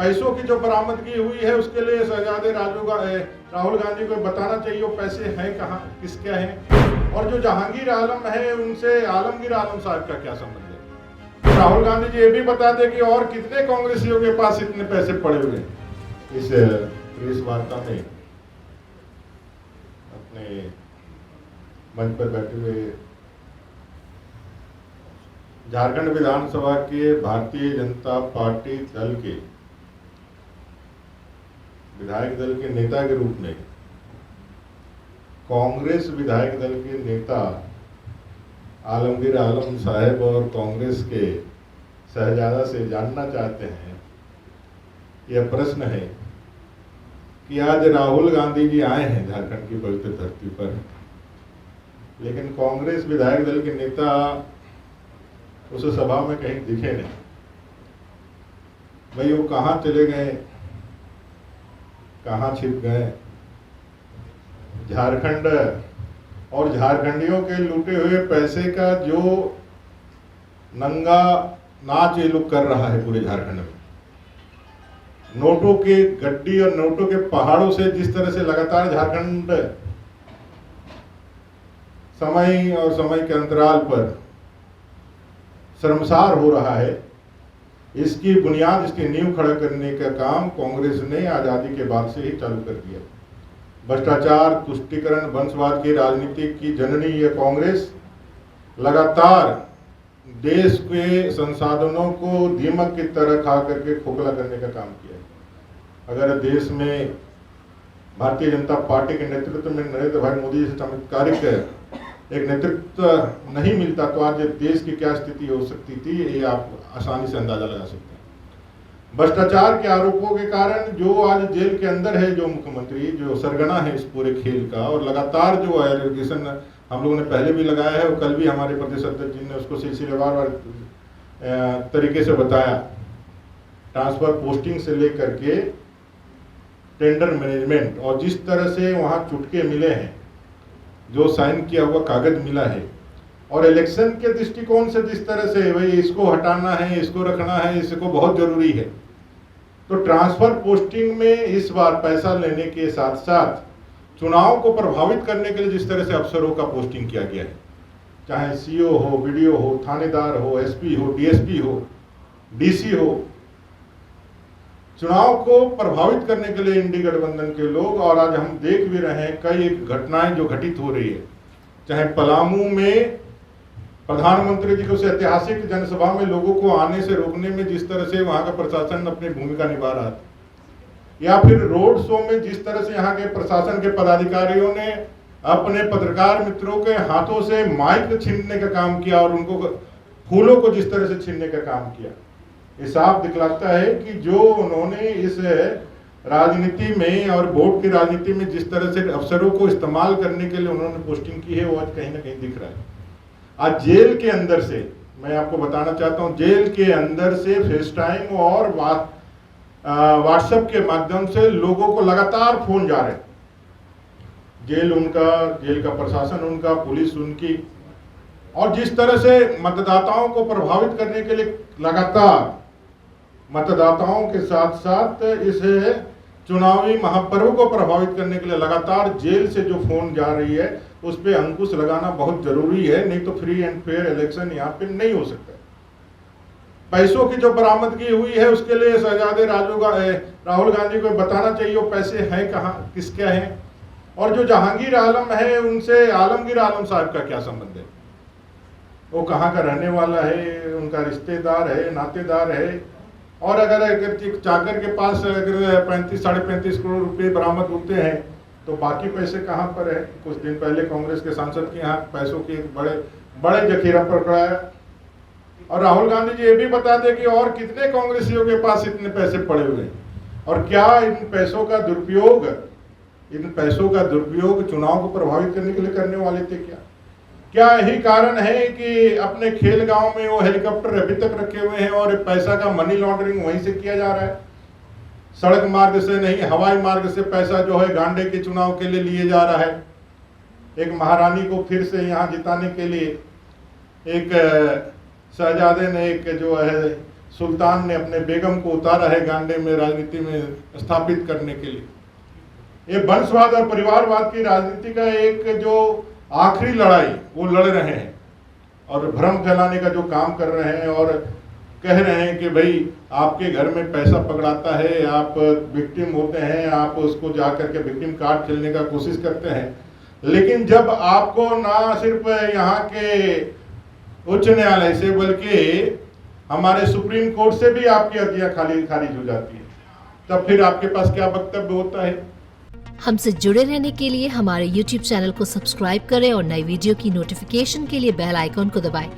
पैसों की जो बरामदगी हुई है उसके लिए शहजादे राहुल गांधी को बताना चाहिए वो पैसे हैं कहाँ, किसके हैं। और जो जहांगीर आलम है उनसे आलमगीर आलम साहब का क्या संबंध है। राहुल गांधी जी ये भी बता दें कि और कितने कांग्रेसियों के पास इतने पैसे पड़े हुए हैं। इस प्रेस वार्ता में अपने मंच पर बैठे हुए झारखंड विधानसभा के भारतीय जनता पार्टी दल के विधायक दल के नेता के रूप में कांग्रेस विधायक दल के नेता आलमगीर आलम साहब और कांग्रेस के शहजादा से जानना चाहते हैं, यह प्रश्न है कि आज राहुल गांधी जी आए हैं झारखंड की पवित्र धरती पर, लेकिन कांग्रेस विधायक दल के नेता उस सभा में कहीं दिखे नहीं। भाई वो कहाँ चले गए, कहाँ छिप गए। झारखंड और झारखंडियों के लूटे हुए पैसे का जो नंगा नाच ये लोग कर रहा है पूरे झारखंड में, नोटों के गड्डी और नोटों के पहाड़ों से जिस तरह से लगातार झारखंड समय और समय के अंतराल पर शर्मसार हो रहा है, इसकी बुनियाद, इसकी नींव खड़ा करने का काम कांग्रेस ने आज़ादी के बाद से ही चालू कर दिया। भ्रष्टाचार, तुष्टीकरण, वंशवाद की राजनीति की जननी ये कांग्रेस लगातार देश के संसाधनों को दीमक की तरह खा करके खोखला करने का काम किया है। अगर देश में भारतीय जनता पार्टी के नेतृत्व में नरेंद्र भाई मोदी से चमत्कारिक एक नेतृत्व नहीं मिलता तो आज देश की क्या स्थिति हो सकती थी, ये आप आसानी से अंदाजा लगा सकते हैं। भ्रष्टाचार के आरोपों के कारण जो आज जेल के अंदर है, जो मुख्यमंत्री जो सरगना है इस पूरे खेल का, और लगातार जो एलिगेशन हम लोगों ने पहले भी लगाया है और कल भी हमारे प्रदेश अध्यक्ष जी ने उसको सिलसिलेवार तरीके से बताया। ट्रांसफर पोस्टिंग से लेकर के टेंडर मैनेजमेंट और जिस तरह से वहाँ चुटके मिले हैं, जो साइन किया हुआ कागज मिला है, और इलेक्शन के दृष्टिकोण से जिस तरह से भाई इसको हटाना है, इसको रखना है, इसको बहुत जरूरी है, तो ट्रांसफर पोस्टिंग में इस बार पैसा लेने के साथ साथ चुनाव को प्रभावित करने के लिए जिस तरह से अफसरों का पोस्टिंग किया गया है, चाहे सीओ हो, बीडीओ हो, थानेदार हो, एसपी हो, डीएसपी हो, डीसी हो, चुनाव को प्रभावित करने के लिए इंडी गठबंधन के लोग, और आज हम देख भी रहे हैं कई एक घटनाएं जो घटित हो रही है, चाहे पलामू में प्रधानमंत्री जी को उस ऐतिहासिक जनसभा में लोगों को आने से रोकने में जिस तरह से वहां का प्रशासन अपनी भूमिका निभा रहा था, या फिर रोड शो में जिस तरह से यहाँ के प्रशासन के पदाधिकारियों ने अपने पत्रकार मित्रों के हाथों से माइक छीनने का काम किया और उनको फूलों को जिस तरह से छीनने का काम किया, ये साफ दिखलाता है कि जो उन्होंने इस राजनीति में और वोट की राजनीति में जिस तरह से अफसरों को इस्तेमाल करने के लिए उन्होंने पोस्टिंग की है, वो आज कहीं ना कहीं दिख रहा है। आज जेल के अंदर से मैं आपको बताना चाहता हूं, जेल के अंदर से फेस टाइम और व्हाट्सएप के माध्यम से लोगों को लगातार फोन जा रहे हैं। जेल उनका, जेल का प्रशासन उनका, पुलिस उनकी, और जिस तरह से मतदाताओं को प्रभावित करने के लिए लगातार मतदाताओं के साथ साथ इस चुनावी महापर्व को प्रभावित करने के लिए लगातार जेल से जो फोन जा रही है उस पर अंकुश लगाना बहुत जरूरी है, नहीं तो फ्री एंड फेयर इलेक्शन यहाँ पे नहीं हो सकता। पैसों की जो बरामदगी हुई है उसके लिए शहजादे राहुल गांधी को बताना चाहिए वो पैसे हैं कहाँ, किसके हैं। और जो जहांगीर आलम है उनसे आलमगीर आलम साहब का क्या संबंध है, वो कहाँ का रहने वाला है, उनका रिश्तेदार है, नातेदार है। और अगर चाकर के पास अगर 35-35.5 करोड़ रुपए बरामद होते हैं तो बाकी पैसे कहाँ पर है। कुछ दिन पहले कांग्रेस के सांसद के यहाँ पैसों की एक बड़े जखीरा पकड़ाया। और राहुल गांधी जी ये भी बता दें कि और कितने कांग्रेसियों के पास इतने पैसे पड़े हुए हैं, और क्या इन पैसों का दुरुपयोग चुनाव को प्रभावित करने के लिए करने वाले थे। क्या यही कारण है कि अपने खेल गांव में वो हेलीकॉप्टर अभी तक रखे हुए हैं और पैसा का मनी लॉन्ड्रिंग वहीं से किया जा रहा है, सड़क मार्ग से नहीं हवाई मार्ग से पैसा जो है गांडे के चुनाव के लिए लिए जा रहा है। एक महारानी को फिर से यहाँ जिताने के लिए एक शहजादे ने एक जो है सुल्तान ने अपने बेगम को उतारा है गांडे में राजनीति में स्थापित करने के लिए। ये वंशवाद और परिवारवाद की राजनीति का एक जो आखिरी लड़ाई वो लड़ रहे हैं और भ्रम फैलाने का जो काम कर रहे हैं और कह रहे हैं कि भाई आपके घर में पैसा पकड़ाता है, आप विक्टिम होते हैं, आप उसको जा करके विक्टिम कार्ड खेलने का कोशिश करते हैं। लेकिन जब आपको ना सिर्फ यहाँ के उच्च न्यायालय से बल्कि हमारे सुप्रीम कोर्ट से भी आपकी अर्जियां खारिज हो जाती है, तब फिर आपके पास क्या वक्तव्य होता है। हमसे जुड़े रहने के लिए हमारे YouTube चैनल को सब्सक्राइब करें और नई वीडियो की नोटिफिकेशन के लिए बेल आइकॉन को दबाएं।